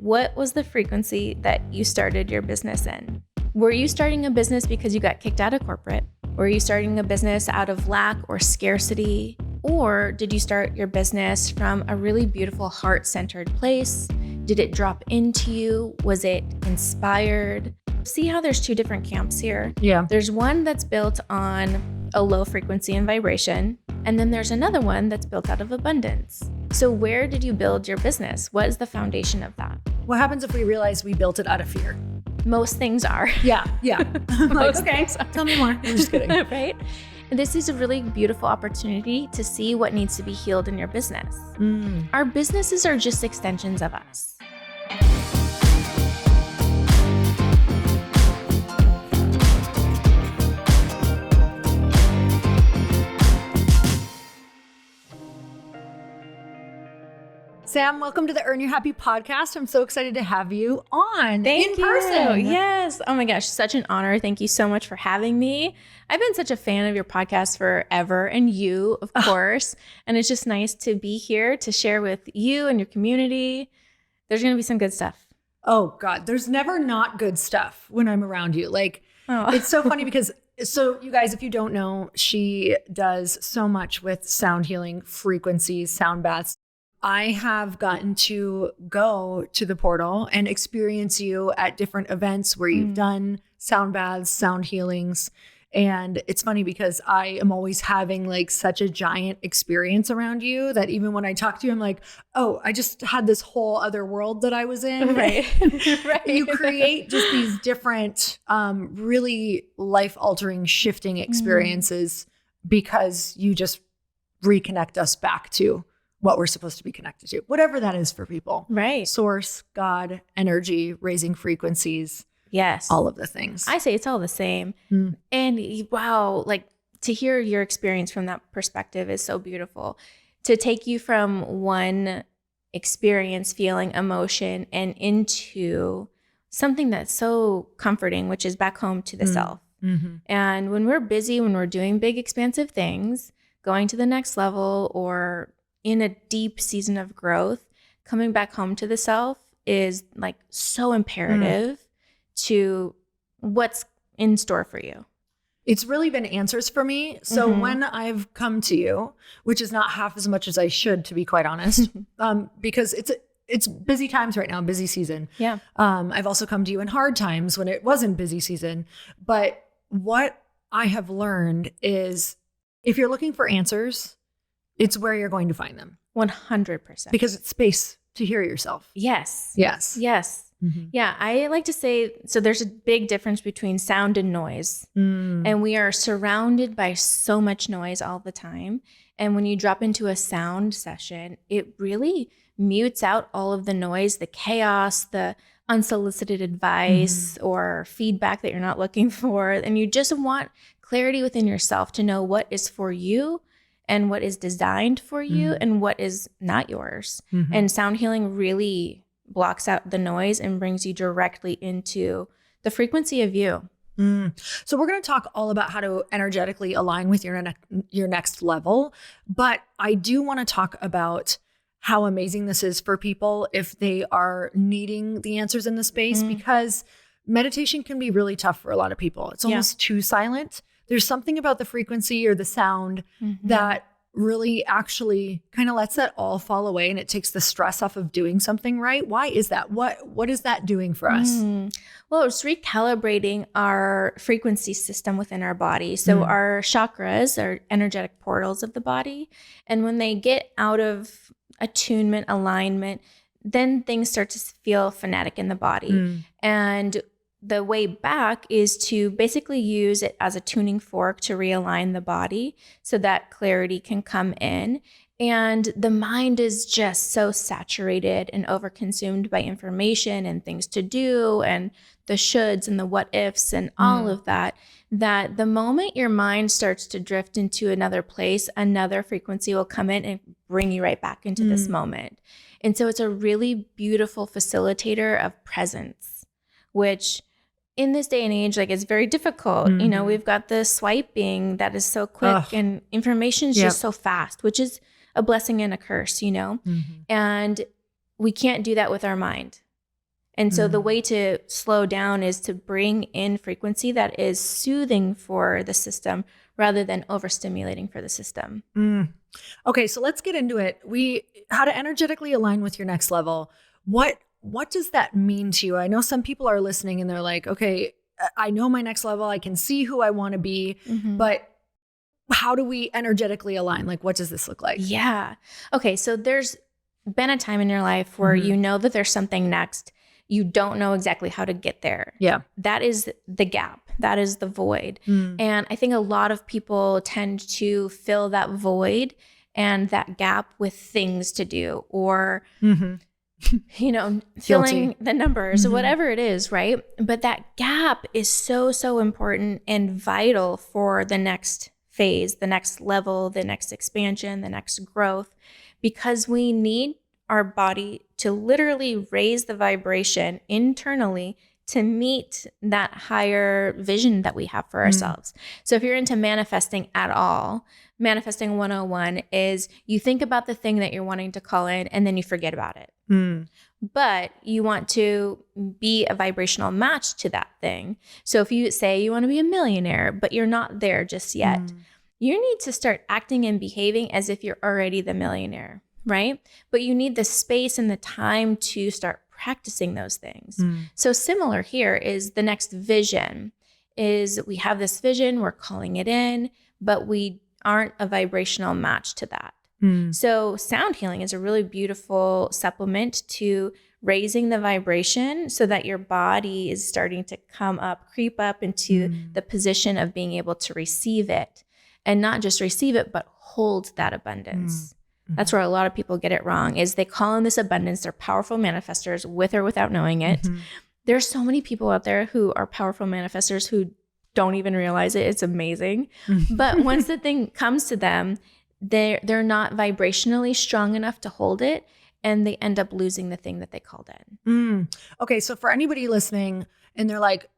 what was the frequency that you started your business in? Were you starting a business because you got kicked out of corporate? Were you starting a business out of lack or scarcity? Or did you start your business from a really beautiful heart-centered place? Did it drop into you? Was it inspired? See how there's two different camps here? Yeah. There's one that's built on a low frequency and vibration, and then there's another one that's built out of abundance. So where did you build your business? What is the foundation of that? What happens if we realize we built it out of fear? Most things are. Yeah. I'm like, Most okay, things are. tell me more. I'm just kidding. Right? This is a really beautiful opportunity to see what needs to be healed in your business. Our businesses are just extensions of us. Sam, welcome to the Earn Your Happy podcast. I'm so excited to have you on Thank in person. you. Yes. Oh my gosh, such an honor. Thank you so much for having me. I've been such a fan of your podcast forever, and you, of course. And it's just nice to be here to share with you and your community. There's going to be some good stuff. Oh God, there's never not good stuff when I'm around you. Like, It's so funny because you guys, if you don't know, she does so much with sound healing, frequencies, sound baths. I have gotten to go to the portal and experience you at different events where you've done sound baths, sound healings. And it's funny because I am always having like such a giant experience around you that even when I talk to you, I'm like, oh, I just had this whole other world that I was in. Right. Right. You create just these different, really life-altering, shifting experiences because you just reconnect us back to what we're supposed to be connected to, whatever that is for people. Right. Source, God, energy, raising frequencies. Yes. All of the things. I say it's all the same. And wow, like to hear your experience from that perspective is so beautiful. To take you from one experience, feeling, emotion, and into something that's so comforting, which is back home to the self. And when we're busy, when we're doing big, expansive things, going to the next level or in a deep season of growth, coming back home to the self is like so imperative to what's in store for you. It's really been answers for me. So when I've come to you, which is not half as much as I should, to be quite honest, because it's busy times right now, busy season. Yeah. I've also come to you in hard times when it wasn't busy season. But what I have learned is if you're looking for answers, it's where you're going to find them. 100%. Because it's space to hear yourself. Yes. Yes. Yes. Yeah. I like to say, so there's a big difference between sound and noise. And we are surrounded by so much noise all the time. And when you drop into a sound session, it really mutes out all of the noise, the chaos, the unsolicited advice or feedback that you're not looking for. And you just want clarity within yourself to know what is for you and what is designed for you and what is not yours. And sound healing really blocks out the noise and brings you directly into the frequency of you. So we're going to talk all about how to energetically align with your next level. But I do want to talk about how amazing this is for people if they are needing the answers in the space, because meditation can be really tough for a lot of people. It's almost too silent. There's something about the frequency or the sound that really actually kind of lets that all fall away, and it takes the stress off of doing something right. Why is that? What is that doing for us? Well, it's recalibrating our frequency system within our body. So our chakras are energetic portals of the body. And when they get out of attunement, alignment, then things start to feel fanatic in the body. And the way back is to basically use it as a tuning fork to realign the body so that clarity can come in. And the mind is just so saturated and overconsumed by information and things to do and the shoulds and the what ifs and all of that, that the moment your mind starts to drift into another place, another frequency will come in and bring you right back into this moment. And so it's a really beautiful facilitator of presence, which in this day and age, like it's very difficult. You know, we've got the swiping that is so quick and information is just so fast, which is a blessing and a curse, you know, and we can't do that with our mind. And so the way to slow down is to bring in frequency that is soothing for the system rather than overstimulating for the system. Okay, so let's get into it. How to energetically align with your next level. What does that mean to you? I know some people are listening and they're like, okay, I know my next level. I can see who I want to be, but how do we energetically align? Like, what does this look like? Yeah. Okay, so there's been a time in your life where you know that there's something next. You don't know exactly how to get there. Yeah. That is the gap. That is the void. And I think a lot of people tend to fill that void and that gap with things to do or, filling the numbers or whatever it is, right? But that gap is so, so important and vital for the next phase, the next level, the next expansion, the next growth, because we need our body to literally raise the vibration internally to meet that higher vision that we have for ourselves. So if you're into manifesting at all, manifesting 101 is you think about the thing that you're wanting to call in and then you forget about it. But you want to be a vibrational match to that thing. So if you say you want to be a millionaire, but you're not there just yet, you need to start acting and behaving as if you're already the millionaire, right? But you need the space and the time to start practicing those things. So similar here is the next vision is we have this vision, we're calling it in, but we aren't a vibrational match to that. So sound healing is a really beautiful supplement to raising the vibration so that your body is starting to come up, creep up into the position of being able to receive it and not just receive it, but hold that abundance. That's where a lot of people get it wrong is they call in this abundance. They're powerful manifestors with or without knowing it. There's so many people out there who are powerful manifestors who don't even realize it. It's amazing. But once the thing comes to them, they're not vibrationally strong enough to hold it, and they end up losing the thing that they called in. Okay, so for anybody listening and they're like,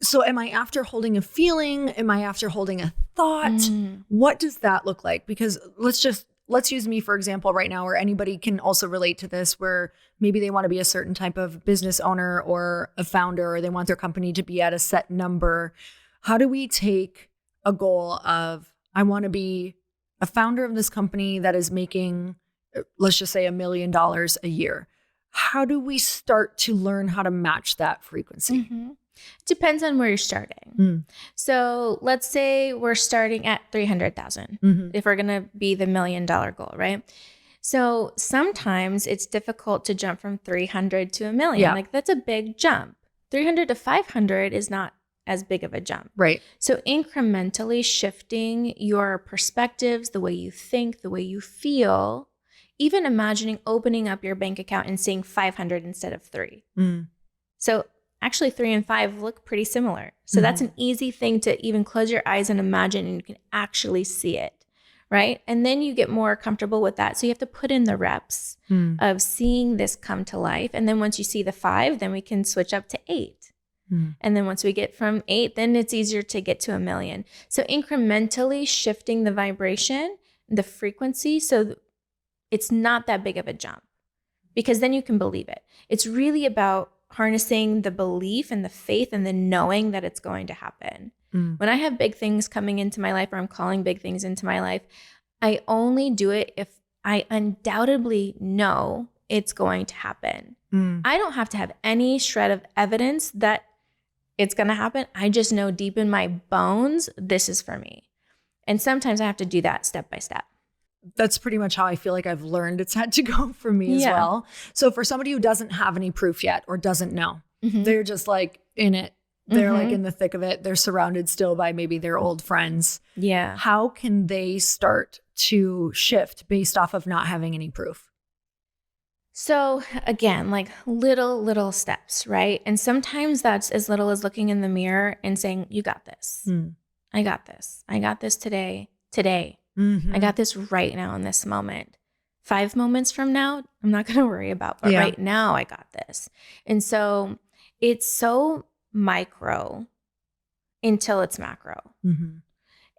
so am I after holding a feeling? Am I after holding a thought? What does that look like? Because let's use me, for example, right now, or anybody can also relate to this, where maybe they want to be a certain type of business owner or a founder, or they want their company to be at a set number. How do we take a goal of, I want to be a founder of this company that is making, let's just say $1 million a year. How do we start to learn how to match that frequency? It depends on where you're starting. So let's say we're starting at 300,000 if we're going to be the $1 million goal, right? So sometimes it's difficult to jump from 300 to a million. Yeah. Like that's a big jump. 300 to 500 is not as big of a jump. Right. So incrementally shifting your perspectives, the way you think, the way you feel, even imagining opening up your bank account and seeing 500 instead of 3. So actually 3 and 5 look pretty similar. So that's an easy thing to even close your eyes and imagine, and you can actually see it, right? And then you get more comfortable with that. So you have to put in the reps of seeing this come to life. And then once you see the 5, then we can switch up to 8. And then once we get from 8, then it's easier to get to 1 million. So incrementally shifting the vibration, the frequency, so it's not that big of a jump, because then you can believe it. It's really about harnessing the belief and the faith and the knowing that it's going to happen. When I have big things coming into my life, or I'm calling big things into my life, I only do it if I undoubtedly know it's going to happen. I don't have to have any shred of evidence that it's going to happen. I just know deep in my bones, this is for me. And sometimes I have to do that step by step. That's pretty much how I feel like I've learned it's had to go for me as well. So for somebody who doesn't have any proof yet or doesn't know, they're just like in it. They're like in the thick of it. They're surrounded still by maybe their old friends. Yeah. How can they start to shift based off of not having any proof? So again, like little steps, right? And sometimes that's as little as looking in the mirror and saying, you got this. I got this. I got this today. I got this right now in this moment. 5 moments from now, I'm not going to worry about, but right now I got this. And so it's so micro until it's macro.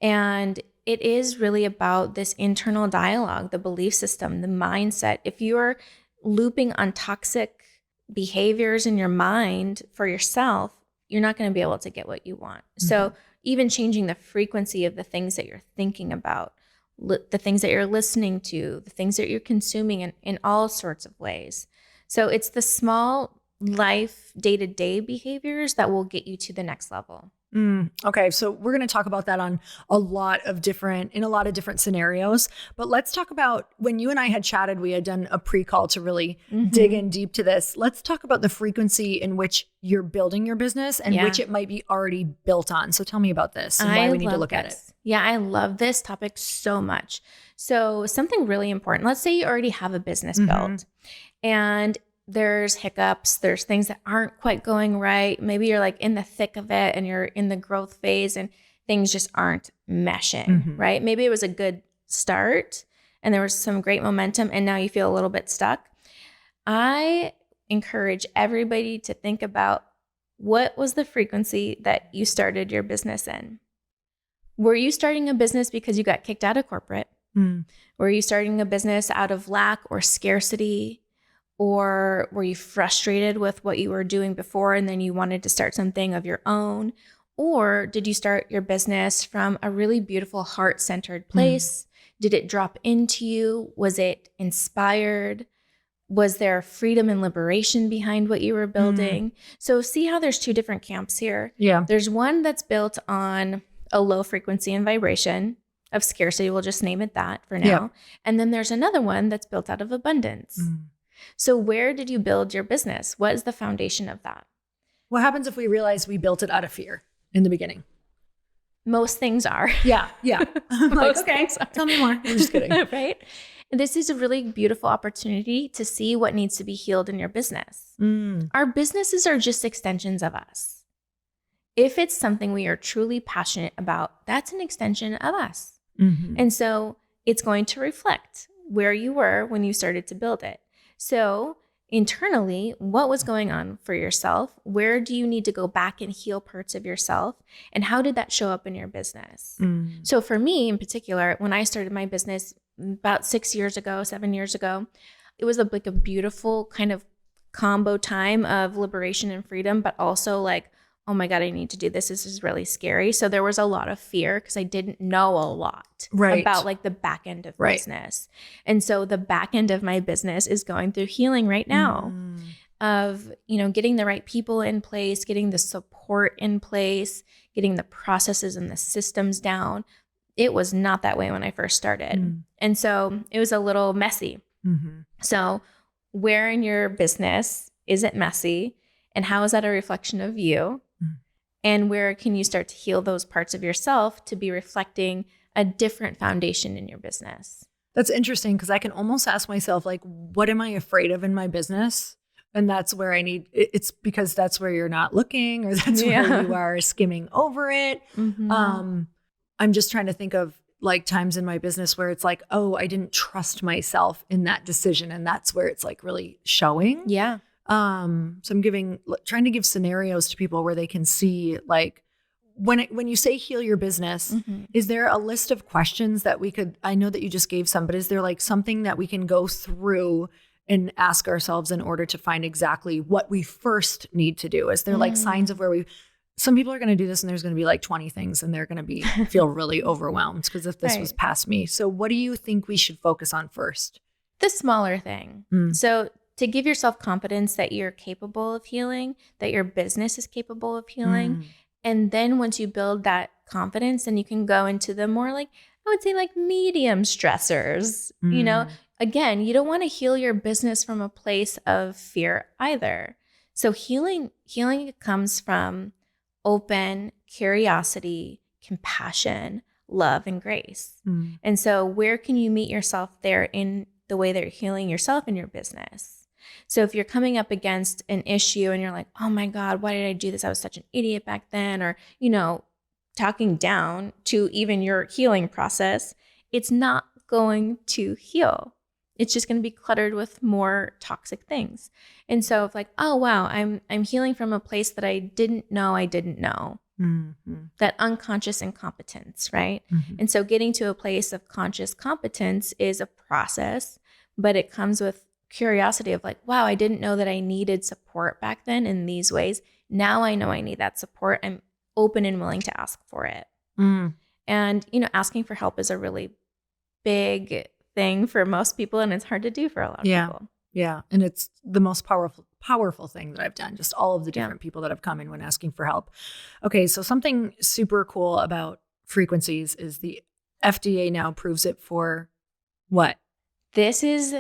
And it is really about this internal dialogue, the belief system, the mindset. If you're looping on toxic behaviors in your mind for yourself, you're not going to be able to get what you want. Mm-hmm. So even changing the frequency of the things that you're thinking about, the things that you're listening to, the things that you're consuming in all sorts of ways. So it's the small life day-to-day behaviors that will get you to the next level. Okay. So we're going to talk about that in a lot of different scenarios, but let's talk about when you and I had chatted, we had done a pre-call to really dig in deep to this. Let's talk about the frequency in which you're building your business and which it might be already built on. So tell me about this and why we need to look at it. Yeah, I love this topic so much. So something really important, let's say you already have a business built and there's hiccups, there's things that aren't quite going right. Maybe you're like in the thick of it and you're in the growth phase and things just aren't meshing, right? Maybe it was a good start and there was some great momentum and now you feel a little bit stuck. I encourage everybody to think about what was the frequency that you started your business in. Were you starting a business because you got kicked out of corporate? Were you starting a business out of lack or scarcity? Or were you frustrated with what you were doing before and then you wanted to start something of your own? Or did you start your business from a really beautiful heart-centered place? Did it drop into you? Was it inspired? Was there freedom and liberation behind what you were building? So see how there's two different camps here. Yeah. There's one that's built on a low frequency and vibration of scarcity. We'll just name it that for now. Yeah. And then there's another one that's built out of abundance. So where did you build your business? What is the foundation of that? What happens if we realize we built it out of fear in the beginning? Most things are. Yeah. I'm like, okay, tell me more. I'm just kidding. Right? And this is a really beautiful opportunity to see what needs to be healed in your business. Our businesses are just extensions of us. If it's something we are truly passionate about, that's an extension of us. And so it's going to reflect where you were when you started to build it. So internally, what was going on for yourself? Where do you need to go back and heal parts of yourself? And how did that show up in your business? So for me in particular, when I started my business about 7 years ago, it was like a beautiful kind of combo time of liberation and freedom, but also like, oh my God, I need to do this. This is really scary. So there was a lot of fear because I didn't know a lot about like the back end of business. And so the back end of my business is going through healing right now of, getting the right people in place, getting the support in place, getting the processes and the systems down. It was not that way when I first started. And so it was a little messy. So where in your business is it messy? And how is that a reflection of you? And where can you start to heal those parts of yourself to be reflecting a different foundation in your business? That's interesting because I can almost ask myself, like, what am I afraid of in my business? And that's where it's because that's where you're not looking or that's where you are skimming over it. I'm just trying to think of like times in my business where it's like, oh, I didn't trust myself in that decision. And that's where it's like really showing. Yeah. So I'm trying to give scenarios to people where they can see like when you say heal your business, is there a list of questions that I know that you just gave some, but is there like something that we can go through and ask ourselves in order to find exactly what we first need to do? Is there like signs of where some people are going to do this and there's going to be like 20 things and they're going to feel really overwhelmed because if this was past me. So what do you think we should focus on first? The smaller thing. So to give yourself confidence that you're capable of healing, that your business is capable of healing. And then once you build that confidence, then you can go into the more like, I would say like medium stressors. Again, you don't want to heal your business from a place of fear either. So healing comes from open curiosity, compassion, love, and grace. And so where can you meet yourself there in the way that you're healing yourself in your business? So if you're coming up against an issue and you're like, oh my God, why did I do this? I was such an idiot back then. Or, talking down to even your healing process, it's not going to heal. It's just going to be cluttered with more toxic things. And so if like, oh wow, I'm healing from a place that I didn't know I didn't know. That unconscious incompetence, right? And so getting to a place of conscious competence is a process, but it comes with curiosity of like, wow, I didn't know that I needed support back then in these ways. Now I know I need that support. I'm open and willing to ask for it. And, asking for help is a really big thing for most people, and it's hard to do for a lot of people. Yeah. And it's the most powerful thing that I've done. Just all of the different people that have come in when asking for help. Okay. So something super cool about frequencies is the FDA now approves it for what? This is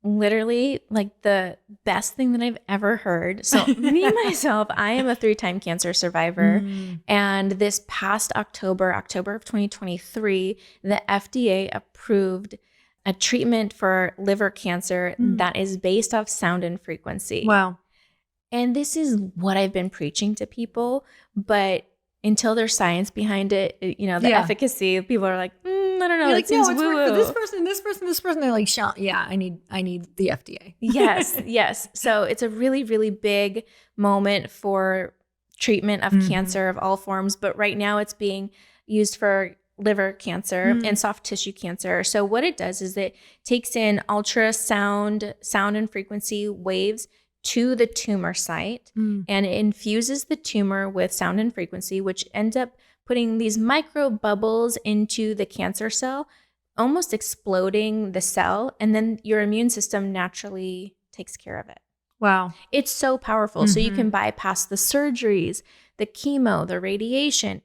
literally like the best thing that I've ever heard. So me, myself, I am a 3-time cancer survivor. And this past October of 2023, the FDA approved a treatment for liver cancer that is based off sound and frequency. Wow. And this is what I've been preaching to people, but until there's science behind it, the efficacy, people are like, I don't know. You're It seems it's woo-woo. for this person. They're like, yeah, I need the FDA. Yes. So it's a really, really big moment for treatment of cancer of all forms. But right now it's being used for liver cancer and soft tissue cancer. So what it does is it takes in ultrasound, sound and frequency waves to the tumor site and it infuses the tumor with sound and frequency, which ends up putting these micro bubbles into the cancer cell, almost exploding the cell. And then your immune system naturally takes care of it. Wow. It's so powerful. So you can bypass the surgeries, the chemo, the radiation.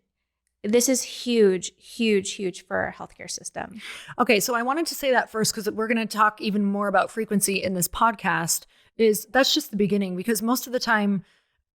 This is huge, huge, huge for our healthcare system. Okay. So I wanted to say that first, because we're going to talk even more about frequency in this podcast. That's just the beginning, because most of the time,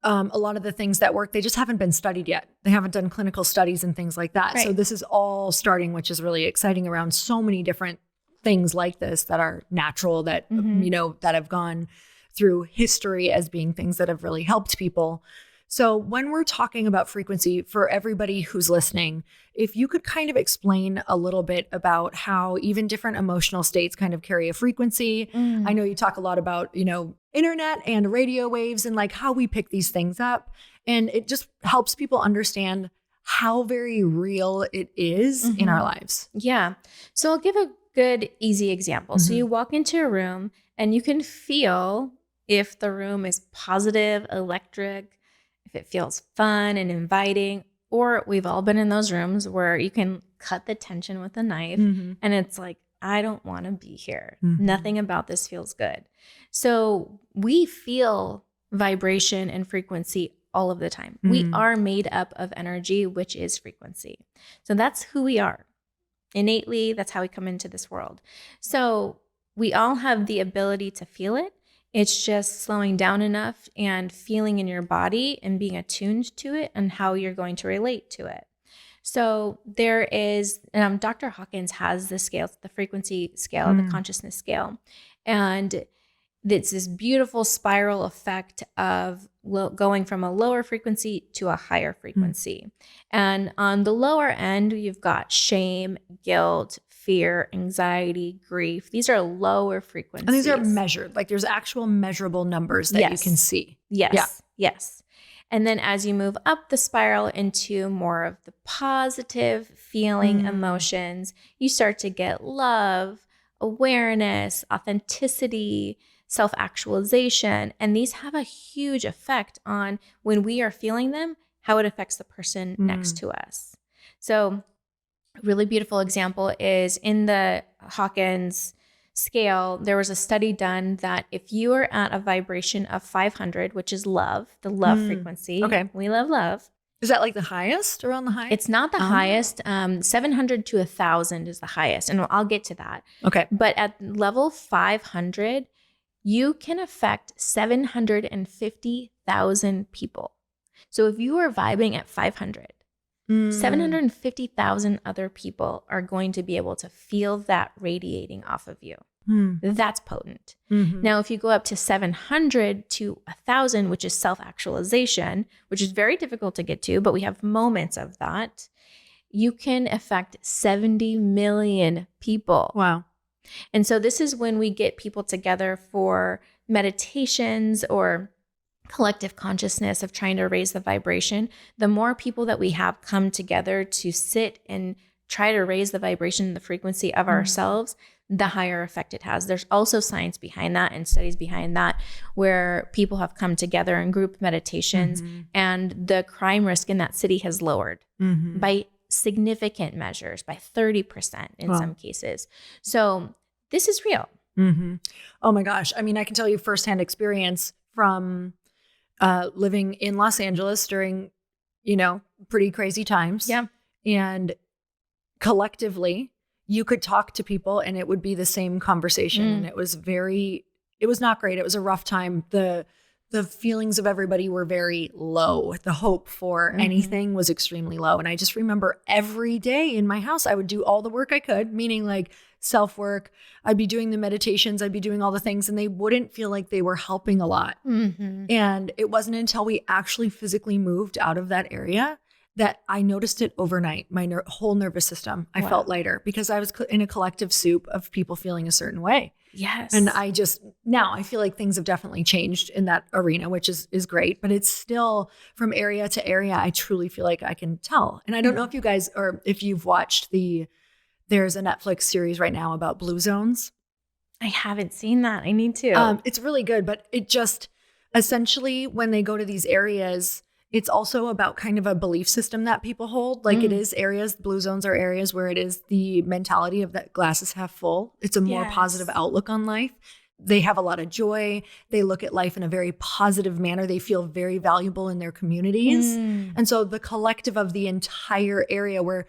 a lot of the things that work, they just haven't been studied yet. They haven't done clinical studies and things like that. Right. So this is all starting, which is really exciting, around so many different things like this that are natural, that, that have gone through history as being things that have really helped people. So when we're talking about frequency, for everybody who's listening, if you could kind of explain a little bit about how even different emotional states kind of carry a frequency. I know you talk a lot about, internet and radio waves and like how we pick these things up. And it just helps people understand how very real it is in our lives. Yeah. So I'll give a good, easy example. So you walk into a room and you can feel if the room is positive, electric, if it feels fun and inviting, or we've all been in those rooms where you can cut the tension with a knife and it's like, I don't want to be here. Nothing about this feels good. So we feel vibration and frequency all of the time. We are made up of energy, which is frequency. So that's who we are. Innately, that's how we come into this world. So we all have the ability to feel it. It's just slowing down enough and feeling in your body and being attuned to it and how you're going to relate to it. So there is, Dr. Hawkins has the scale, the frequency scale, the consciousness scale. And it's this beautiful spiral effect of going from a lower frequency to a higher frequency. And on the lower end, you've got shame, guilt, fear, anxiety, grief. These are lower frequencies. And these are measured. Like there's actual measurable numbers that you can see. Yes. And then as you move up the spiral into more of the positive feeling emotions, you start to get love, awareness, authenticity, self-actualization. And these have a huge effect on when we are feeling them, how it affects the person next to us. So a really beautiful example is in the Hawkins scale, there was a study done that if you are at a vibration of 500, which is love, the love frequency. Okay. We love love. Is that like the highest, around the highest? It's not the highest. 700 to 1,000 is the highest. And I'll get to that. Okay. But at level 500, you can affect 750,000 people. So if you are vibing at 500, 750,000 other people are going to be able to feel that radiating off of you. That's potent. Now, if you go up to 700 to 1,000, which is self-actualization, which is very difficult to get to, but we have moments of that, you can affect 70 million people. Wow. And so this is when we get people together for meditations or collective consciousness of trying to raise the vibration. The more people that we have come together to sit and try to raise the vibration, the frequency of ourselves, the higher effect it has. There's also science behind that and studies behind that where people have come together in group meditations and the crime risk in that city has lowered by significant measures, by 30% in some cases. So this is real. Oh my gosh. I mean, I can tell you firsthand experience from living in Los Angeles during, pretty crazy times. Yeah. And collectively, you could talk to people and it would be the same conversation. And it was not great. It was a rough time. The feelings of everybody were very low. The hope for anything was extremely low. And I just remember every day in my house, I would do all the work I could, meaning like self-work. I'd be doing the meditations. I'd be doing all the things and they wouldn't feel like they were helping a lot. And it wasn't until we actually physically moved out of that area that I noticed it overnight. My whole nervous system, I felt lighter because I was in a collective soup of people feeling a certain way. Yes. And now I feel like things have definitely changed in that arena, which is great, but it's still from area to area. I truly feel like I can tell. And I don't know if you guys, or if you've watched there's a Netflix series right now about blue zones. I haven't seen that. I need to. It's really good, but it just essentially when they go to these areas, it's also about kind of a belief system that people hold. Like it is areas, blue zones are areas where it is the mentality of that glass is half full. It's a more positive outlook on life. They have a lot of joy. They look at life in a very positive manner. They feel very valuable in their communities. And so the collective of the entire area where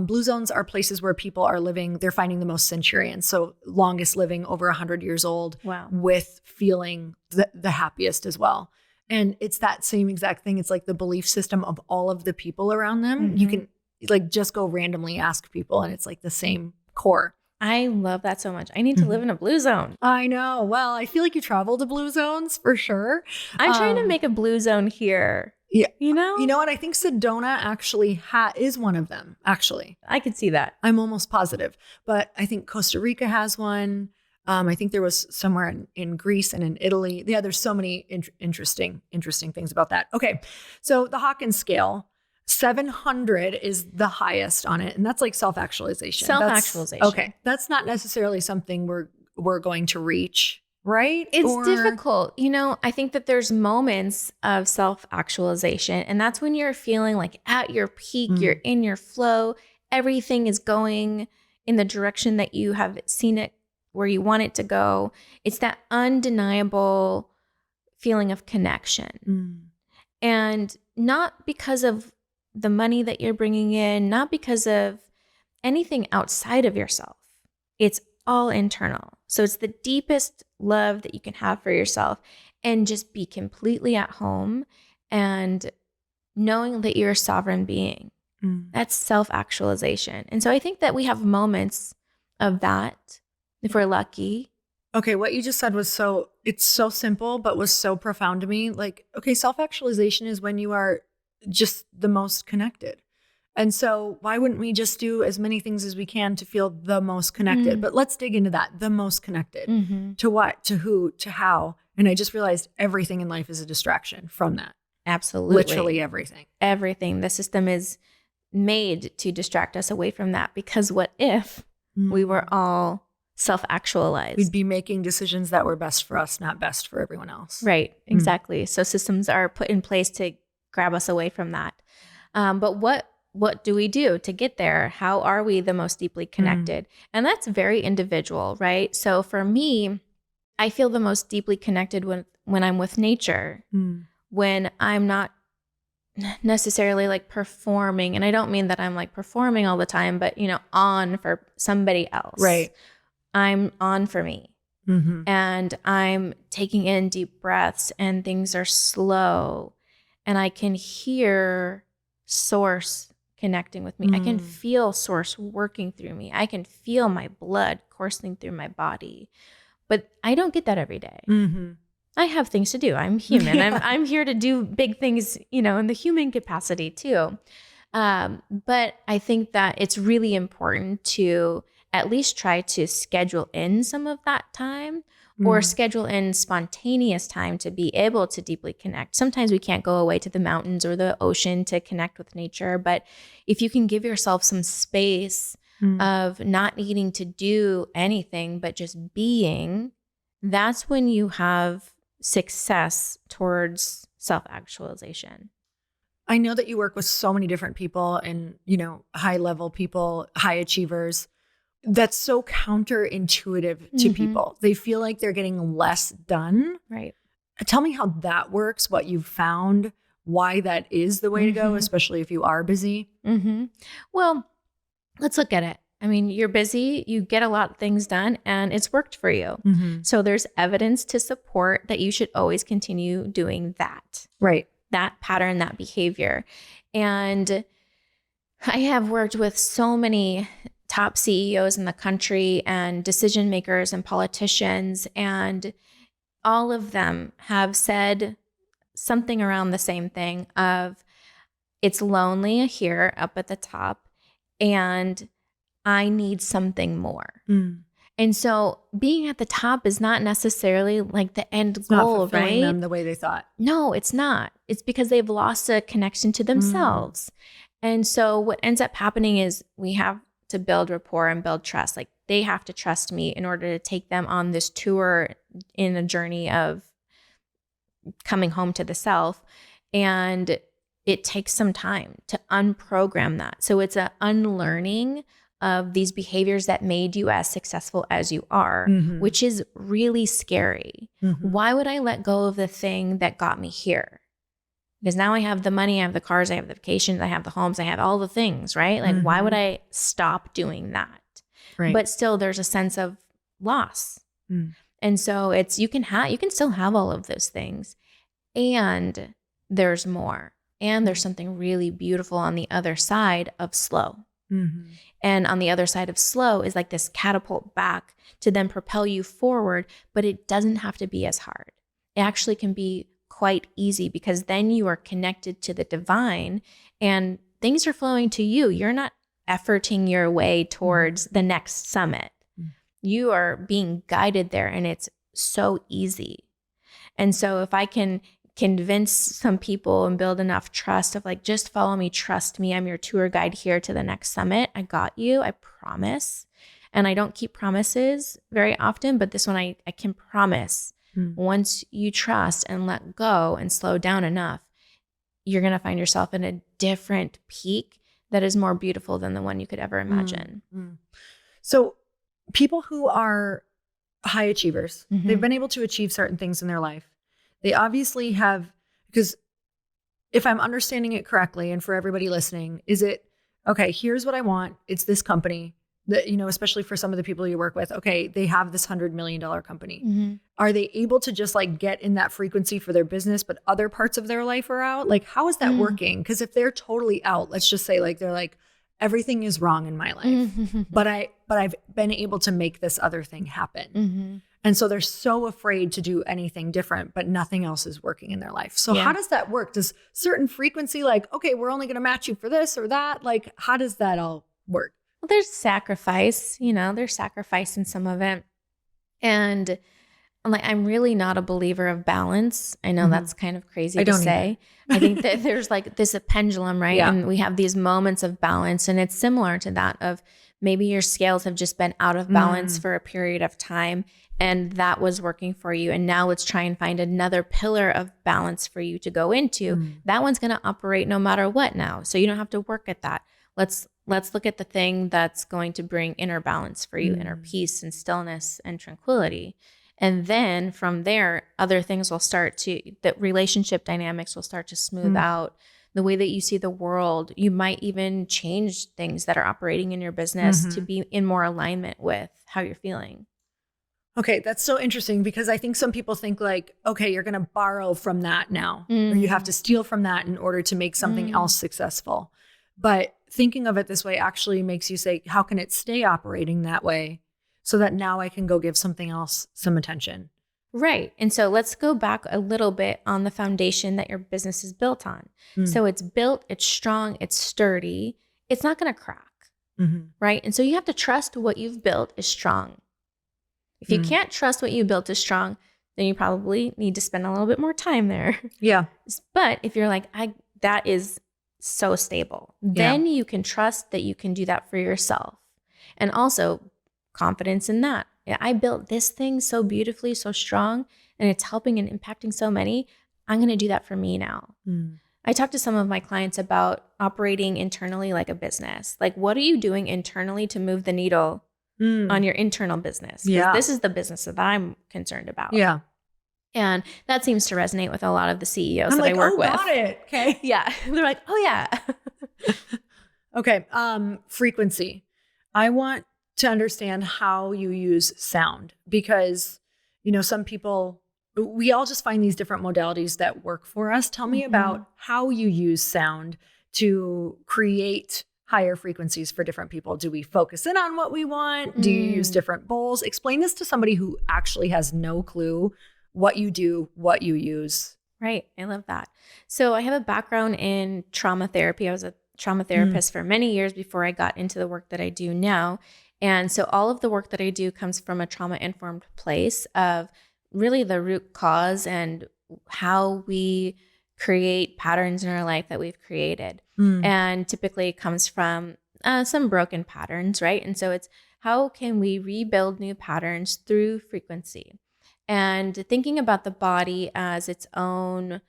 blue zones are places where people are living, they're finding the most centurions. So longest living, over 100 years old, with feeling the happiest as well. And it's that same exact thing. It's like the belief system of all of the people around them. You can like just go randomly ask people and it's like the same core. I love that so much. I need to live in a blue zone. I know. Well, I feel like you travel to blue zones for sure. I'm trying to make a blue zone here. Yeah. You know what? I think Sedona actually is one of them, actually. I could see that. I'm almost positive. But I think Costa Rica has one. I think there was somewhere in Greece and in Italy. Yeah, there's so many interesting things about that. Okay, so the Hawkins scale, 700 is the highest on it, and that's like self-actualization. Self-actualization. Okay, that's not necessarily something we're going to reach, right? It's difficult. I think that there's moments of self-actualization, and that's when you're feeling like at your peak, you're in your flow, everything is going in the direction that you have seen it where you want it to go. It's that undeniable feeling of connection. And not because of the money that you're bringing in, not because of anything outside of yourself. It's all internal. So it's the deepest love that you can have for yourself and just be completely at home and knowing that you're a sovereign being. That's self-actualization. And so I think that we have moments of that if we're lucky. Okay, what you just said was it's so simple, but was so profound to me. Like, okay, self-actualization is when you are just the most connected. And so why wouldn't we just do as many things as we can to feel the most connected? But let's dig into that. The most connected. To what? To who? To how? And I just realized everything in life is a distraction from that. Absolutely. Literally everything. Everything. The system is made to distract us away from that because what if we were all self-actualized? We'd be making decisions that were best for us, not best for everyone else. Right, exactly. So systems are put in place to grab us away from that. But what do we do to get there? How are we the most deeply connected? And that's very individual, right? So for me, I feel the most deeply connected when I'm with nature, when I'm not necessarily like performing. And I don't mean that I'm like performing all the time, but on for somebody else. Right. I'm on for me. And I'm taking in deep breaths and things are slow and I can hear source connecting with me. I can feel source working through me. I can feel my blood coursing through my body, but I don't get that every day. I have things to do. I'm human. Yeah. I'm here to do big things, in the human capacity too. But I think that it's really important to at least try to schedule in some of that time or schedule in spontaneous time to be able to deeply connect. Sometimes we can't go away to the mountains or the ocean to connect with nature, but if you can give yourself some space of not needing to do anything, but just being, that's when you have success towards self-actualization. I know that you work with so many different people and, high level people, high achievers. That's so counterintuitive to people. They feel like they're getting less done. Right. Tell me how that works, what you've found, why that is the way to go, especially if you are busy. Well, let's look at it. I mean, you're busy, you get a lot of things done, and it's worked for you. So there's evidence to support that you should always continue doing that. Right. That pattern, that behavior. And I have worked with so many top CEOs in the country and decision makers and politicians, and all of them have said something around the same thing of, it's lonely here up at the top, and I need something more. And so being at the top is not necessarily like the end goal, not fulfilling right? them the way they thought. No, it's not. It's because they've lost a connection to themselves. And so what ends up happening is we have to build rapport and build trust. Like, they have to trust me in order to take them on this tour in a journey of coming home to the self. And it takes some time to unprogram that. So it's an unlearning of these behaviors that made you as successful as you are, which is really scary. Why would I let go of the thing that got me here? Because now I have the money, I have the cars, I have the vacations, I have the homes, I have all the things, right? Like, why would I stop doing that? Right. But still, there's a sense of loss. And so it's, you can still have all of those things, and there's more. And there's something really beautiful on the other side of slow. And on the other side of slow is like this catapult back to then propel you forward, but it doesn't have to be as hard. It actually can be quite easy, because then you are connected to the divine and things are flowing to you. You're not efforting your way towards the next summit. You are being guided there, and it's so easy. And so if I can convince some people and build enough trust of like, just follow me, trust me, I'm your tour guide here to the next summit. I got you, I promise. And I don't keep promises very often, but this one I can promise. Once you trust and let go and slow down enough, you're going to find yourself in a different peak that is more beautiful than the one you could ever imagine. So people who are high achievers, they've been able to achieve certain things in their life. They obviously have, because if I'm understanding it correctly, and for everybody listening, is it, okay, here's what I want. It's this company that, especially for some of the people you work with, okay, they have this $100 million company. Are they able to just like get in that frequency for their business, but other parts of their life are out? Like, how is that working? Because if they're totally out, let's just say like, they're like, everything is wrong in my life, but I've been able to make this other thing happen. And so they're so afraid to do anything different, but nothing else is working in their life. So how does that work? Does certain frequency, like, okay, we're only going to match you for this or that? Like, how does that all work? Well, there's sacrifice, there's sacrifice in some of it. And I'm really not a believer of balance. I know that's kind of crazy to say. I think that there's like this a pendulum, right? Yeah. And we have these moments of balance, and it's similar to that of maybe your scales have just been out of balance for a period of time, and that was working for you. And now let's try and find another pillar of balance for you to go into. That one's going to operate no matter what now. So you don't have to work at that. Let's look at the thing that's going to bring inner balance for you, inner peace and stillness and tranquility. And then from there, other things will start to, the relationship dynamics will start to smooth out. The way that you see the world, you might even change things that are operating in your business to be in more alignment with how you're feeling. Okay, that's so interesting, because I think some people think like, okay, you're going to borrow from that now, or you have to steal from that in order to make something else successful. But thinking of it this way actually makes you say, how can it stay operating that way so that now I can go give something else some attention? Right. And so let's go back a little bit on the foundation that your business is built on. So it's built, it's strong, it's sturdy. It's not going to crack. Right. And so you have to trust what you've built is strong. If you can't trust what you built is strong, then you probably need to spend a little bit more time there. Yeah. But if you're like, that is so stable, then you can trust that you can do that for yourself. And also confidence in that. I built this thing so beautifully, so strong, and it's helping and impacting so many. I'm going to do that for me now. I talked to some of my clients about operating internally like a business. Like, what are you doing internally to move the needle on your internal business? Because this is the business that I'm concerned about. Yeah. And that seems to resonate with a lot of the CEOs that I work with. Got it. Okay. Yeah. They're like, oh yeah. Okay. Frequency. I want to understand how you use sound because, some people, we all just find these different modalities that work for us. Tell me about how you use sound to create higher frequencies for different people. Do we focus in on what we want? Do you use different bowls? Explain this to somebody who actually has no clue what you do, what you use. Right. I love that. So I have a background in trauma therapy. I was a trauma therapist for many years before I got into the work that I do now. And so all of the work that I do comes from a trauma-informed place of really the root cause and how we create patterns in our life that we've created. And typically it comes from some broken patterns, right? And so it's how can we rebuild new patterns through frequency? And thinking about the body as its own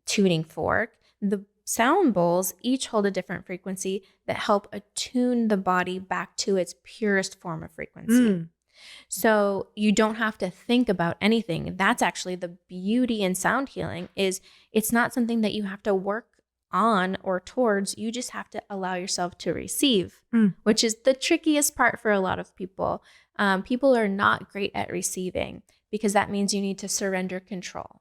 tuning fork, the sound bowls each hold a different frequency that help attune the body back to its purest form of frequency. So you don't have to think about anything. That's actually the beauty in sound healing is it's not something that you have to work on or towards. You just have to allow yourself to receive, which is the trickiest part for a lot of people. People are not great at receiving because that means you need to surrender control.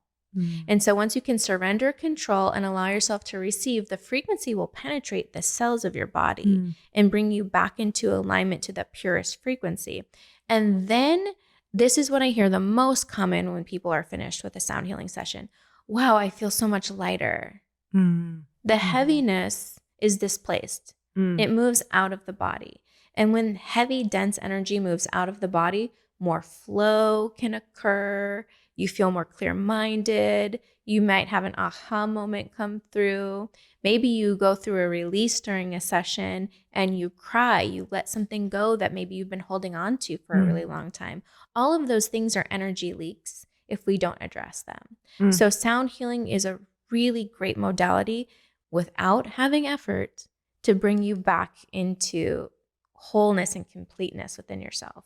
And so once you can surrender control and allow yourself to receive, the frequency will penetrate the cells of your body and bring you back into alignment to the purest frequency. And then this is what I hear the most common when people are finished with a sound healing session. Wow, I feel so much lighter. The heaviness is displaced. It moves out of the body. And when heavy, dense energy moves out of the body, more flow can occur. You feel more clear-minded. You might have an aha moment come through. Maybe you go through a release during a session and you cry. You let something go that maybe you've been holding on to for a really long time. All of those things are energy leaks if we don't address them. So sound healing is a really great modality without having effort to bring you back into wholeness and completeness within yourself.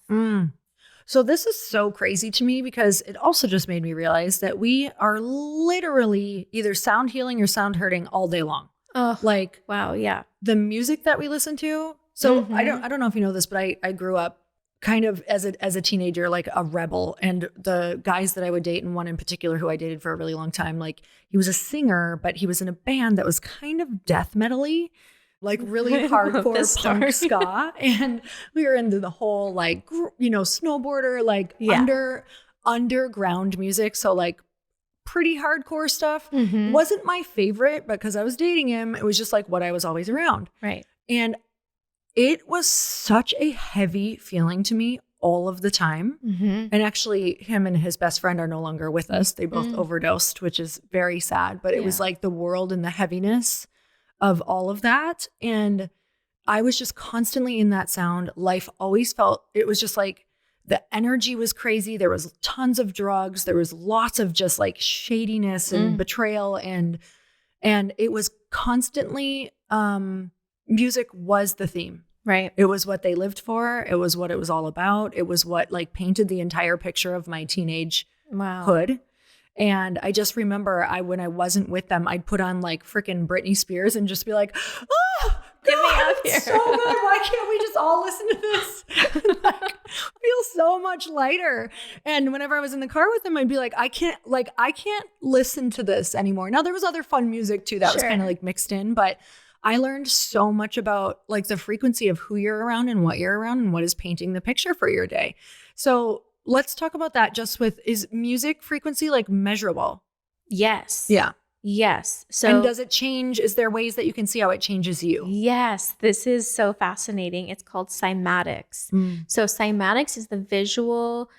So this is so crazy to me because it also just made me realize that we are literally either sound healing or sound hurting all day long. Oh, wow. Yeah. The music that we listen to. So I don't know if you know this, but I grew up kind of as a teenager, like a rebel. And the guys that I would date, and one in particular who I dated for a really long time, like he was a singer, but he was in a band that was kind of death metal-y. Like really hardcore punk ska. And we were into the whole like, snowboarder, like underground music. So like pretty hardcore stuff. Wasn't my favorite, but because I was dating him, it was just like what I was always around. Right. And it was such a heavy feeling to me all of the time. And actually him and his best friend are no longer with us. They both overdosed, which is very sad, but it was like the world and the heaviness of all of that. And I was just constantly in that sound. Life always felt, it was just like the energy was crazy. There was tons of drugs. There was lots of just like shadiness and betrayal. And it was constantly, music was the theme. Right. It was what they lived for. It was what it was all about. It was what like painted the entire picture of my teenage hood. And I just remember when I wasn't with them, I'd put on like freaking Britney Spears and just be like, oh, get me out here. So good. Why can't we just all listen to this? Like, feel so much lighter. And whenever I was in the car with them, I'd be like, I can't listen to this anymore. Now there was other fun music too that was kind of like mixed in, but I learned so much about like the frequency of who you're around and what you're around and what is painting the picture for your day. So let's talk about that is music frequency like measurable? Yes. Yeah. Yes. And So does it change? Is there ways that you can see how it changes you? yes, this is so fascinating. It's called cymatics. So cymatics is the visual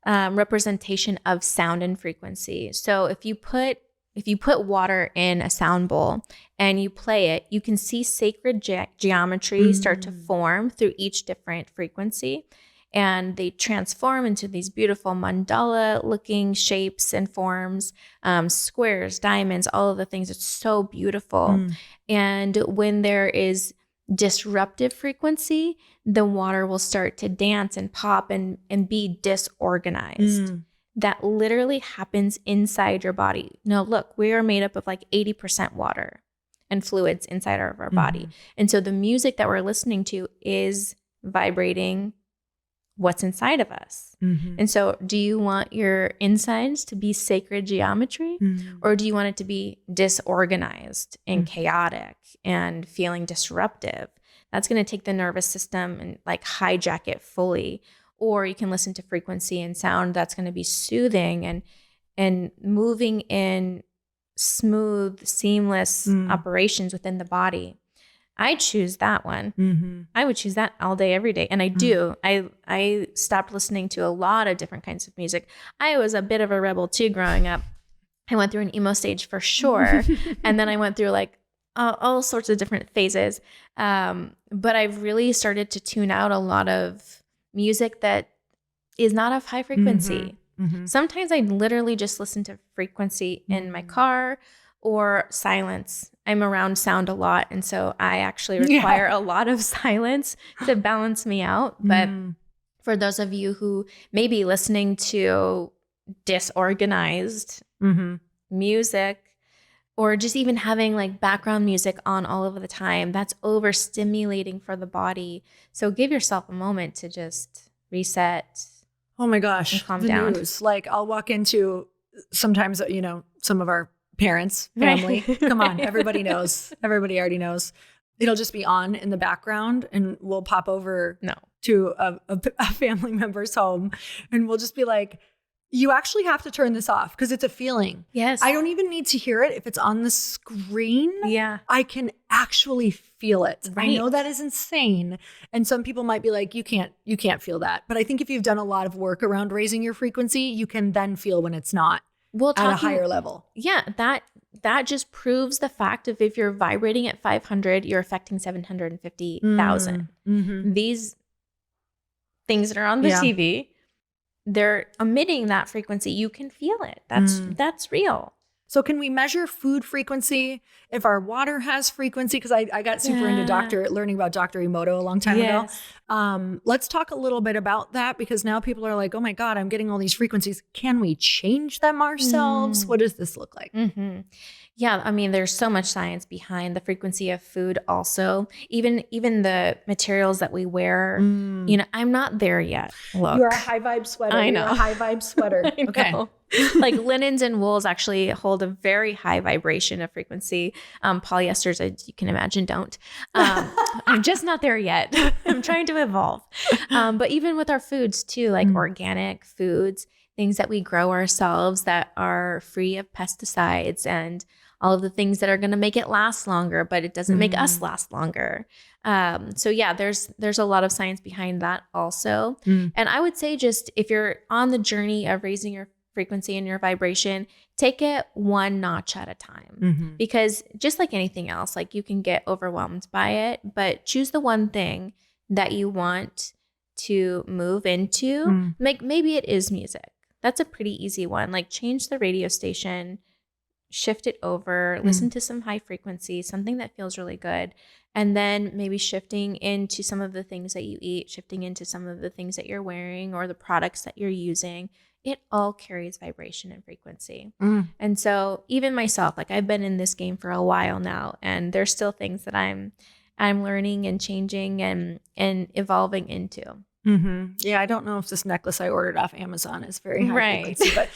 representation of sound and frequency. So if you put water in a sound bowl and you play it, you can see sacred geometry start to form through each different frequency. And they transform into these beautiful mandala looking shapes and forms, squares, diamonds, all of the things. It's so beautiful. And when there is disruptive frequency, the water will start to dance and pop and be disorganized. That literally happens inside your body. Now, look, we are made up of like 80% water and fluids inside of our body. And so the music that we're listening to is vibrating what's inside of us. And so do you want your insides to be sacred geometry, or do you want it to be disorganized and chaotic and feeling disruptive? That's going to take the nervous system and like hijack it fully. Or you can listen to frequency and sound that's going to be soothing and moving in smooth, seamless operations within the body. I choose that one. I would choose that all day, every day. And I do. I stopped listening to a lot of different kinds of music. I was a bit of a rebel too growing up. I went through an emo stage for sure. And then I went through like all sorts of different phases. But I've really started to tune out a lot of music that is not of high frequency. Sometimes I literally just listen to frequency in my car or silence. I'm around sound a lot. And so I actually require a lot of silence to balance me out. But for those of you who may be listening to disorganized music, or just even having like background music on all of the time, that's overstimulating for the body. So give yourself a moment to just reset. Oh my gosh. And calm the down. News. Like I'll walk into sometimes, you know, some of our parents, family. Come on, everybody knows. Everybody already knows. It'll just be on in the background, and we'll pop over to a family member's home, and we'll just be like, you actually have to turn this off because it's a feeling. Yes. I don't even need to hear it. If it's on the screen, I can actually feel it. Right. I know that is insane. And some people might be like, you can't feel that. But I think if you've done a lot of work around raising your frequency, you can then feel when it's not at a higher level. Yeah. That just proves the fact of if you're vibrating at 500, you're affecting 750,000. These things that are on the TV, they're emitting that frequency. You can feel it. That's real. So can we measure food frequency if our water has frequency? Because I got super into learning about Dr. Emoto a long time ago. Let's talk a little bit about that, because now people are like, oh my God, I'm getting all these frequencies. Can we change them ourselves? What does this look like? Yeah, I mean, there's so much science behind the frequency of food also. Even the materials that we wear, you know, I'm not there yet. Look. You're a high vibe sweater. I know. You're a high vibe sweater. Okay. Like linens and wools actually hold a very high vibration of frequency. Polyesters, as you can imagine, don't. I'm just not there yet. I'm trying to evolve. But even with our foods too, like organic foods, things that we grow ourselves that are free of pesticides and all of the things that are going to make it last longer, but it doesn't make us last longer. So yeah, there's a lot of science behind that also. And I would say just if you're on the journey of raising your frequency and your vibration, take it one notch at a time, because just like anything else, like you can get overwhelmed by it, but choose the one thing that you want to move into. Like maybe it is music. That's a pretty easy one. Like change the radio station, shift it over, listen to some high frequency, something that feels really good. And then maybe shifting into some of the things that you eat, shifting into some of the things that you're wearing or the products that you're using. It all carries vibration and frequency. And so even myself, like I've been in this game for a while now, and there's still things that I'm learning and changing and evolving into. Yeah, I don't know if this necklace I ordered off Amazon is very high frequency, but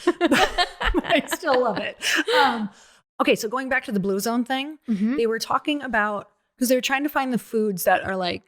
I still love it. Okay, so going back to the blue zone thing, they were talking about, because they were trying to find the foods that are like,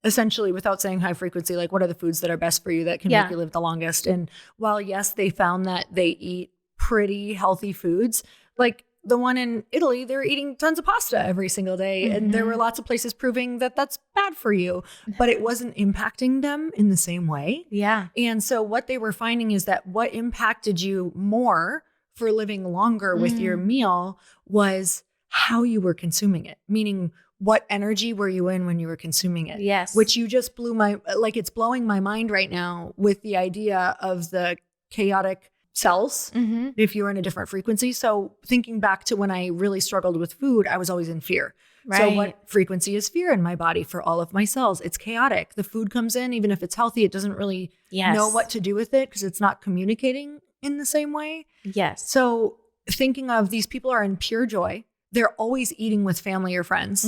essentially without saying high frequency, like what are the foods that are best for you that can make you live the longest? And while yes, they found that they eat pretty healthy foods, like the one in Italy, they were eating tons of pasta every single day. And there were lots of places proving that that's bad for you, but it wasn't impacting them in the same way. Yeah. And so what they were finding is that what impacted you more for living longer with your meal was how you were consuming it, meaning what energy were you in when you were consuming it? Yes. Which you just it's blowing my mind right now with the idea of the chaotic cells if you were in a different frequency. So thinking back to when I really struggled with food, I was always in fear. Right. So what frequency is fear in my body for all of my cells? It's chaotic. The food comes in, even if it's healthy, it doesn't really know what to do with it because it's not communicating in the same way. Yes. So thinking of these people are in pure joy. They're always eating with family or friends.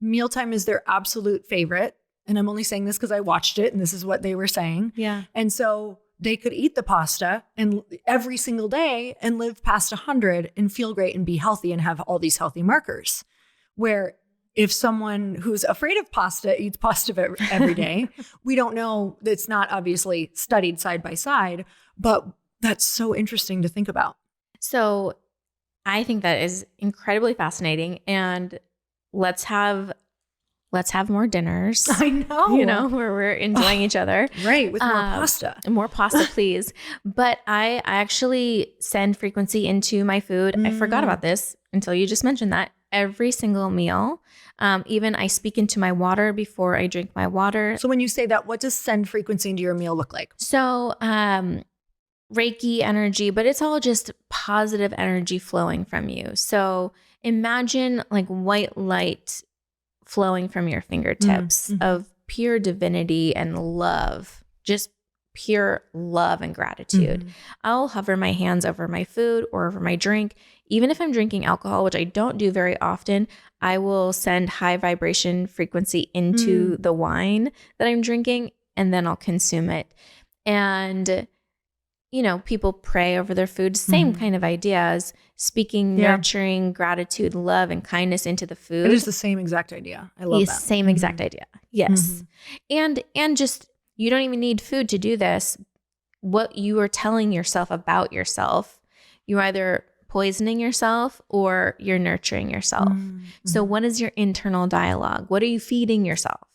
Mealtime is their absolute favorite. And I'm only saying this because I watched it and this is what they were saying. Yeah. And so they could eat the pasta and every single day and live past 100 and feel great and be healthy and have all these healthy markers. Where if someone who's afraid of pasta eats pasta every day, we don't know. It's not obviously studied side by side, but that's so interesting to think about. So I think that is incredibly fascinating. And let's have more dinners. I know. Where we're enjoying each other. Right. With more pasta. More pasta, please. But I actually send frequency into my food. I forgot about this until you just mentioned that. Every single meal. Even I speak into my water before I drink my water. So when you say that, what does send frequency into your meal look like? So Reiki energy, but it's all just positive energy flowing from you. So imagine like white light flowing from your fingertips of pure divinity and love, just pure love and gratitude. I'll hover my hands over my food or over my drink. Even if I'm drinking alcohol, which I don't do very often, I will send high vibration frequency into the wine that I'm drinking, and then I'll consume it. And people pray over their food, same kind of ideas, speaking nurturing gratitude, love, and kindness into the food. It is the same exact idea. I love that. Same exact idea. Yes. And just, you don't even need food to do this. What you are telling yourself about yourself, you're either poisoning yourself or you're nurturing yourself. So what is your internal dialogue? What are you feeding yourself?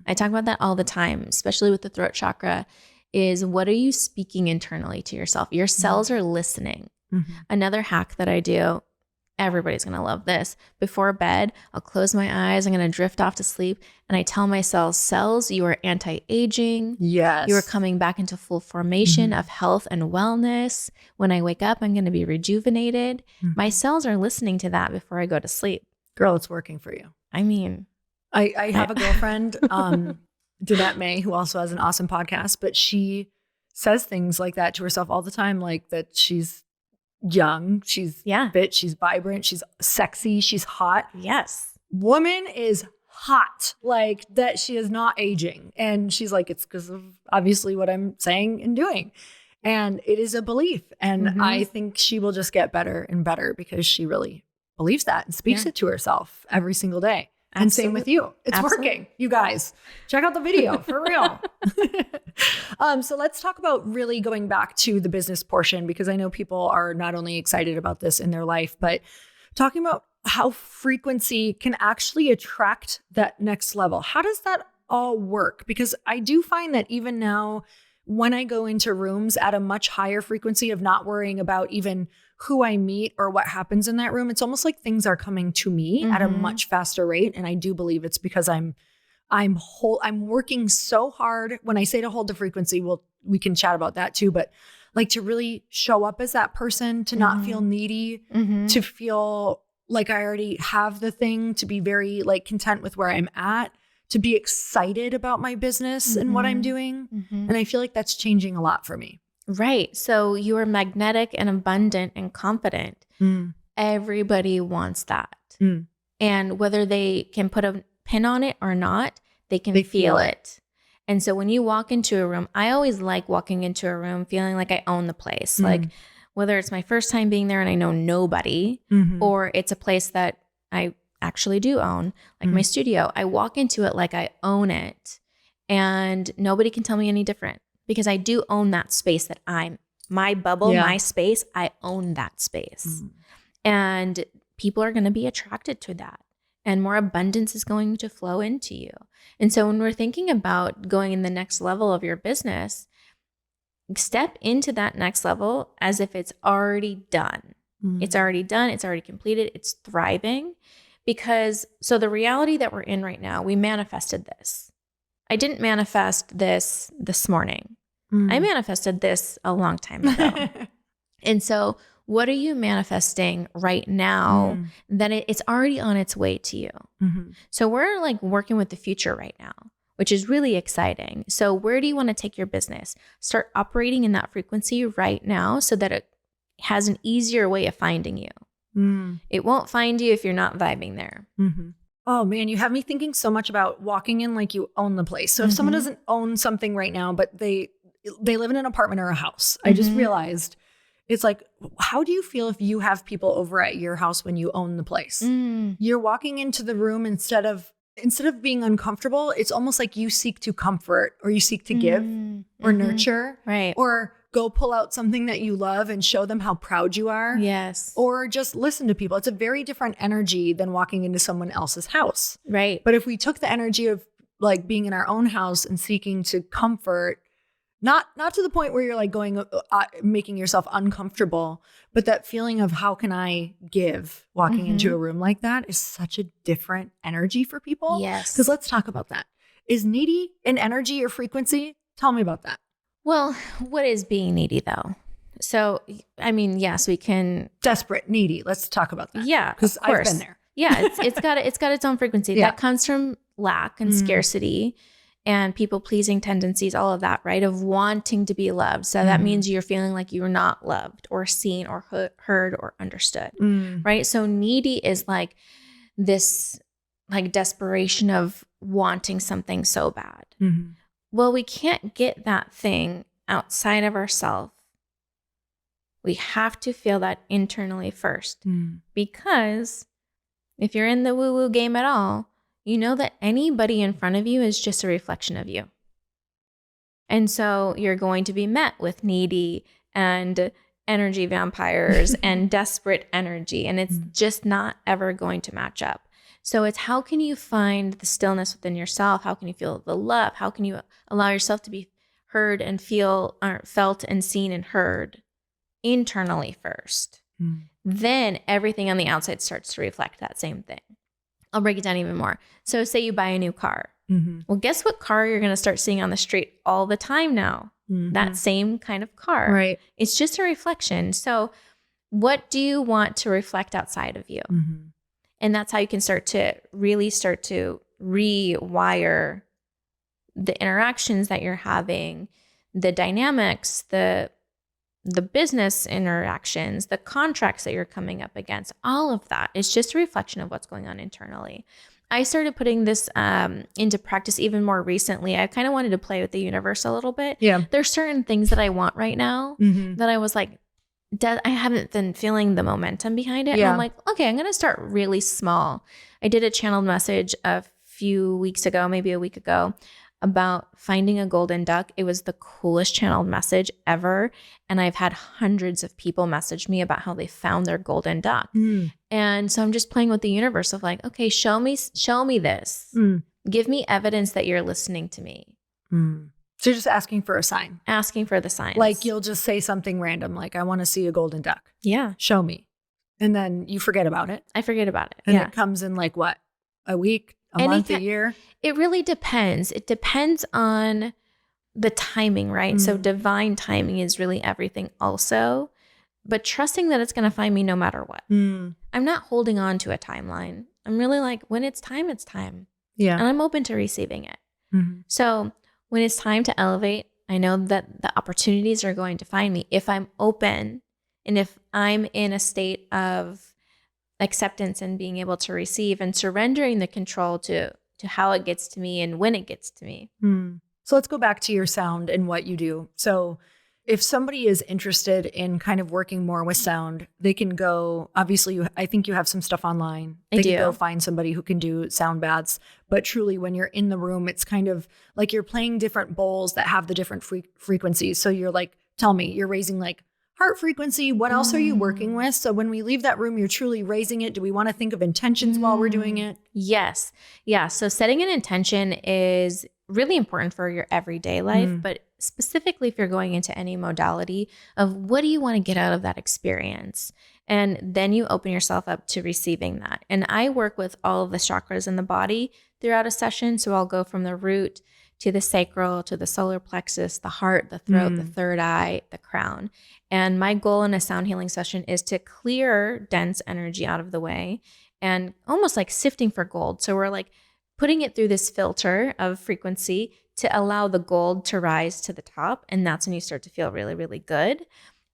I talk about that all the time, especially with the throat chakra. Is what are you speaking internally to yourself? Your cells are listening. Another hack that I do, everybody's going to love this. Before bed, I'll close my eyes. I'm going to drift off to sleep. And I tell my cells, you are anti-aging. Yes. You are coming back into full formation of health and wellness. When I wake up, I'm going to be rejuvenated. My cells are listening to that before I go to sleep. Girl, it's working for you. I mean, I have a girlfriend, Danette May, who also has an awesome podcast, but she says things like that to herself all the time, like that she's young, she's fit, she's vibrant, she's sexy, she's hot. Yes. Woman is hot, like that she is not aging. And she's like, it's because of obviously what I'm saying and doing. And it is a belief. And I think she will just get better and better because she really believes that and speaks it to herself every single day. And same with you. It's working. You guys, check out the video for real. So let's talk about really going back to the business portion, because I know people are not only excited about this in their life, but talking about how frequency can actually attract that next level. How does that all work? Because I do find that even now, when I go into rooms at a much higher frequency of not worrying about even who I meet or what happens in that room, it's almost like things are coming to me at a much faster rate. And I do believe it's because I'm working so hard. When I say to hold the frequency, we can chat about that too, but like to really show up as that person, to not feel needy, to feel like I already have the thing, to be very like content with where I'm at, to be excited about my business and what I'm doing. And I feel like that's changing a lot for me. Right. So you are magnetic and abundant and confident. Everybody wants that. And whether they can put a pin on it or not, they can feel it. And so when you walk into a room, I always like walking into a room feeling like I own the place. Like whether it's my first time being there and I know nobody, or it's a place that I actually do own, like my studio, I walk into it like I own it and nobody can tell me any different. Because I do own that space that my bubble, my space, I own that space. And people are going to be attracted to that. And more abundance is going to flow into you. And so when we're thinking about going in the next level of your business, step into that next level as if it's already done. It's already done. It's already completed. It's thriving. Because so the reality that we're in right now, we manifested this. I didn't manifest this morning. I manifested this a long time ago. And so what are you manifesting right now that it's already on its way to you? So we're like working with the future right now, which is really exciting. So where do you want to take your business? Start operating in that frequency right now so that it has an easier way of finding you. It won't find you if you're not vibing there. Oh man, you have me thinking so much about walking in like you own the place. So if someone doesn't own something right now, but they live in an apartment or a house, I just realized it's like, how do you feel if you have people over at your house when you own the place? You're walking into the room instead of being uncomfortable, it's almost like you seek to comfort or you seek to give or nurture, right? Or go pull out something that you love and show them how proud you are. Yes. Or just listen to people. It's a very different energy than walking into someone else's house. Right. But if we took the energy of like being in our own house and seeking to comfort, not to the point where you're like going, making yourself uncomfortable, but that feeling of how can I give walking into a room like that is such a different energy for people. Yes. Because let's talk about that. Is needy an energy or frequency? Tell me about that. Well, what is being needy though? So, I mean, yes, we can. Desperate, needy. Let's talk about that. Yeah. Because I've been there. Yeah. It's got its own frequency that comes from lack and scarcity and people pleasing tendencies, all of that, right? Of wanting to be loved. So that means you're feeling like you're not loved or seen or heard or understood, right? So needy is like this like desperation of wanting something so bad. Well, we can't get that thing outside of ourselves. We have to feel that internally first because if you're in the woo-woo game at all, you know that anybody in front of you is just a reflection of you. And so you're going to be met with needy and energy vampires and desperate energy. And it's just not ever going to match up. So it's how can you find the stillness within yourself? How can you feel the love? How can you allow yourself to be heard and felt and seen and heard internally first? Then everything on the outside starts to reflect that same thing. I'll break it down even more. So say you buy a new car. Well, guess what car you're going to start seeing on the street all the time now? That same kind of car. Right. It's just a reflection. So what do you want to reflect outside of you? And that's how you can start to rewire the interactions that you're having, the dynamics, the business interactions, the contracts that you're coming up against, all of that. It's just a reflection of what's going on internally. I started putting this into practice even more recently. I kind of wanted to play with the universe a little bit. Yeah. There's certain things that I want right now that I was like, I haven't been feeling the momentum behind it. Yeah. And I'm like, okay, I'm going to start really small. I did a channeled message a few weeks ago, maybe a week ago, about finding a golden duck. It was the coolest channeled message ever. And I've had hundreds of people message me about how they found their golden duck. And so I'm just playing with the universe of like, okay, show me this. Give me evidence that you're listening to me. So you're just asking for a sign. Asking for the signs. Like you'll just say something random, like, I want to see a golden duck. Yeah. Show me. And then you forget about it. I forget about it. And it comes in like what? A week? A month? A year? It really depends. It depends on the timing, right? So divine timing is really everything also. But trusting that it's going to find me no matter what. I'm not holding on to a timeline. I'm really like, when it's time, it's time. Yeah. And I'm open to receiving it. So when it's time to elevate, I know that the opportunities are going to find me if I'm open and if I'm in a state of acceptance and being able to receive and surrendering the control to how it gets to me and when it gets to me. So let's go back to your sound and what you do. So if somebody is interested in kind of working more with sound, they can go, obviously, I think you have some stuff online. They can go find somebody who can do sound baths. But truly, when you're in the room, it's kind of like you're playing different bowls that have the different frequencies. So you're like, tell me, you're raising like heart frequency? What else are you working with? So when we leave that room, you're truly raising it. Do we want to think of intentions while we're doing it? Yes. Yeah. So setting an intention is really important for your everyday life, but specifically if you're going into any modality of what do you want to get out of that experience? And then you open yourself up to receiving that. And I work with all of the chakras in the body throughout a session. So I'll go from the root to the sacral, to the solar plexus, the heart, the throat, the third eye, the crown. And my goal in a sound healing session is to clear dense energy out of the way and almost like sifting for gold. So we're like putting it through this filter of frequency to allow the gold to rise to the top. And that's when you start to feel really, really good.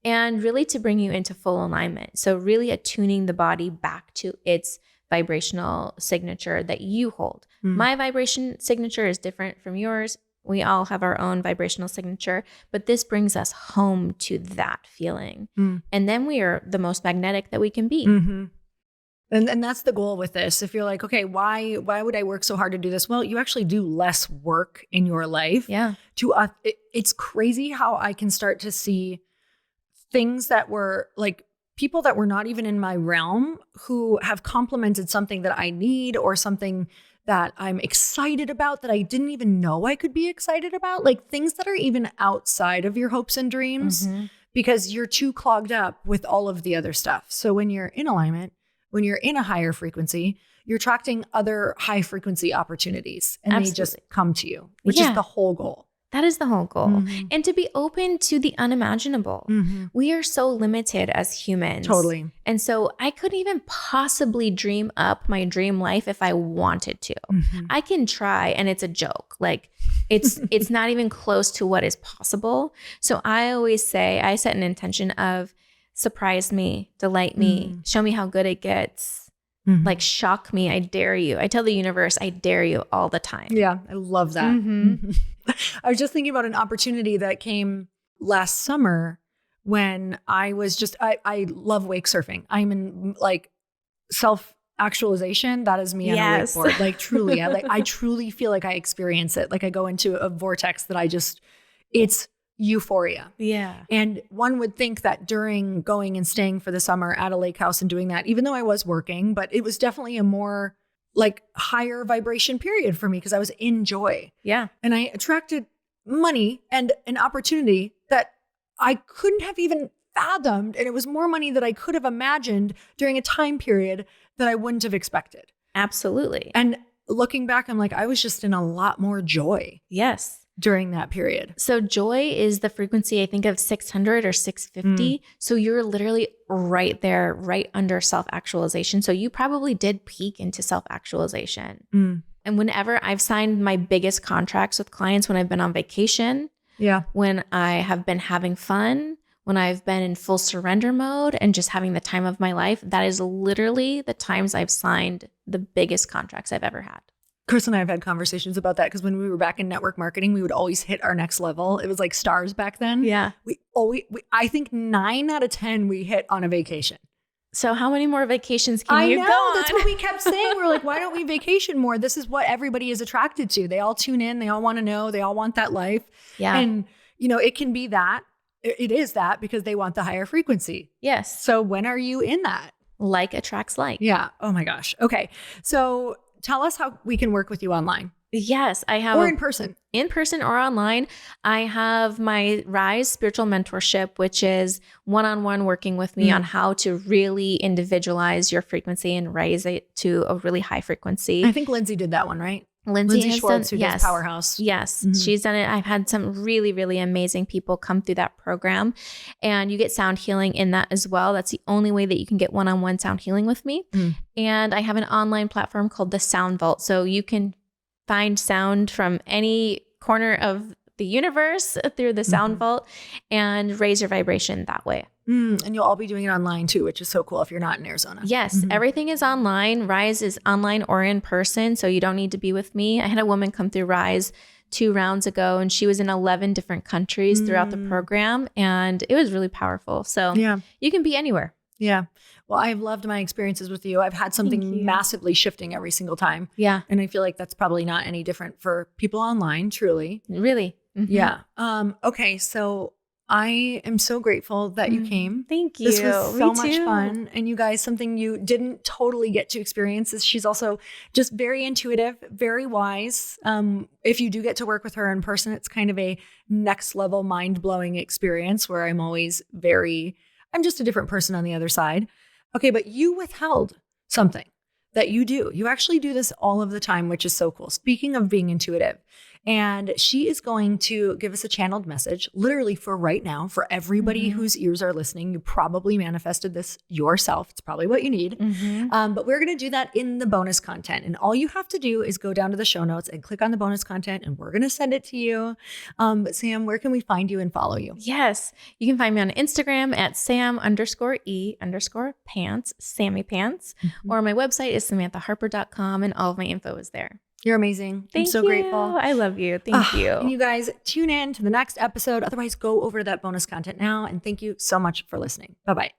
And really to bring you into full alignment. So really attuning the body back to its vibrational signature that you hold. My vibration signature is different from yours. We all have our own vibrational signature, but this brings us home to that feeling. And then we are the most magnetic that we can be. And that's the goal with this. If you're like, okay, why would I work so hard to do this? Well, you actually do less work in your life. Yeah. It's crazy how I can start to see things that were like people that were not even in my realm who have complemented something that I need or something that I'm excited about that I didn't even know I could be excited about. Like things that are even outside of your hopes and dreams because you're too clogged up with all of the other stuff. So when you're in alignment, when you're in a higher frequency, you're attracting other high frequency opportunities and they just come to you, which is the whole goal. That is the whole goal. And to be open to the unimaginable. We are so limited as humans. Totally. And so I couldn't even possibly dream up my dream life if I wanted to. I can try and it's a joke. Like it's not even close to what is possible. So I always say, I set an intention of surprise me, delight me, show me how good it gets. Like shock me. I dare you. I tell the universe, I dare you all the time. Yeah, I love that. I was just thinking about an opportunity that came last summer when I was just, I love wake surfing. I'm in like self-actualization. That is me on a wakeboard. Like truly, I truly feel like I experience it. Like I go into a vortex that it's euphoria. Yeah. And one would think that during going and staying for the summer at a lake house and doing that, even though I was working, but it was definitely a more like higher vibration period for me because I was in joy. Yeah. And I attracted money and an opportunity that I couldn't have even fathomed. And it was more money that I could have imagined during a time period that I wouldn't have expected. Absolutely. And looking back, I'm like, I was just in a lot more joy. Yes. During that period. So joy is the frequency, I think, of 600 or 650. So you're literally right there, right under self-actualization. So you probably did peak into self-actualization. And whenever I've signed my biggest contracts with clients, when I've been on vacation, when I have been having fun, when I've been in full surrender mode and just having the time of my life, that is literally the times I've signed the biggest contracts I've ever had. Chris and I have had conversations about that because when we were back in network marketing, we would always hit our next level. It was like stars back then. Yeah. I think 9 out of 10 we hit on a vacation. So how many more vacations can you go on? I know. That's what we kept saying. We're like, why don't we vacation more? This is what everybody is attracted to. They all tune in. They all want to know. They all want that life. Yeah. And, it can be that. It is that because they want the higher frequency. Yes. So when are you in that? Like attracts like. Yeah. Oh my gosh. Okay. So tell us how we can work with you online. Yes, I have. Or in person. In person or online. I have my Rise Spiritual Mentorship, which is one-on-one working with me on how to really individualize your frequency and raise it to a really high frequency. I think Lindsay did that one, right? Lindsay Schwartz, who does does Powerhouse. Yes, she's done it. I've had some really, really amazing people come through that program, and you get sound healing in that as well. That's the only way that you can get one-on-one sound healing with me. And I have an online platform called the Sound Vault. So you can find sound from any corner of the universe through the Sound Vault and raise your vibration that way. And you'll all be doing it online too, which is so cool if you're not in Arizona. Yes, everything is online. Rise is online or in person, so you don't need to be with me. I had a woman come through Rise 2 rounds ago, and she was in 11 different countries throughout the program, and it was really powerful. So you can be anywhere. Yeah. Well, I've loved my experiences with you. I've had something massively shifting every single time. Yeah. And I feel like that's probably not any different for people online, truly. Really. Yeah. Okay. So I am so grateful that you came. Thank you. This was so Me much too. fun. And you guys, something you didn't totally get to experience is she's also just very intuitive, very wise. If you do get to work with her in person, it's kind of a next level mind blowing experience where I'm just a different person on the other side. Okay, but you withheld something that you do. You actually do this all of the time, which is so cool. Speaking of being intuitive, and she is going to give us a channeled message, literally for right now, for everybody whose ears are listening. You probably manifested this yourself. It's probably what you need. But we're going to do that in the bonus content. And all you have to do is go down to the show notes and click on the bonus content, and we're going to send it to you. But Sam, where can we find you and follow you? Yes. You can find me on Instagram at Sam_E_pants, Sammy Pants, or my website is SamanthaHarper.com, and all of my info is there. You're amazing. I'm so grateful. I love you. Thank you. And you guys tune in to the next episode. Otherwise, go over to that bonus content now. And thank you so much for listening. Bye-bye.